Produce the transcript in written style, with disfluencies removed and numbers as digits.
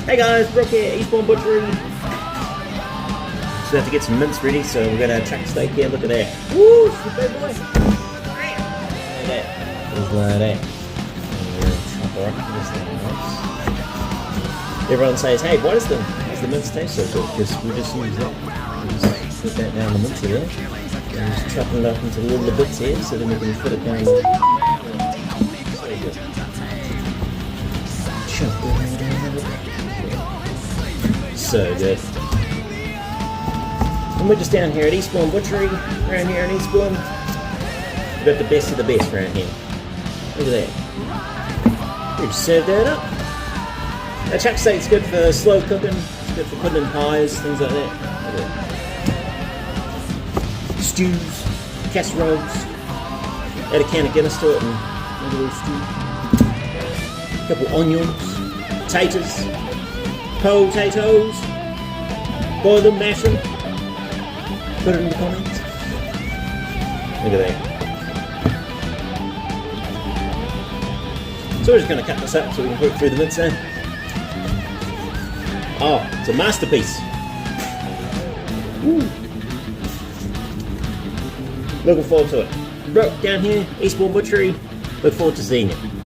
Hey guys, Brooke here, Eastbourne Butchery. So we have to get some mince ready, so we're gonna chuck steak here. Look at that. Woo, it's the big boy. Look at that. Just like that. Chop her up to this thing, nice. Everyone says, hey, why does the mince taste so good? Because we just use that. We just put that down the mince there. And just chopping it up into little bits here, so then we can put it down there. So good. And we're just down here at Eastbourne Butchery, around here in Eastbourne. We've got the best of the best around here. Look at that. We just served that up. That chuck steak's good for slow cooking, it's good for putting in pies, things like that. Look at that. Stews, casseroles. Add a can of Guinness to it and make a little stew. A couple onions, potatoes, potatoes. Boil them, mash them. Put it in the comments. Look at that. So we're just going to cut this up so we can put it through the mince now. Oh, it's a masterpiece. Woo. Looking forward to it. Brooke down here, Eastbourne Butchery. Look forward to seeing you.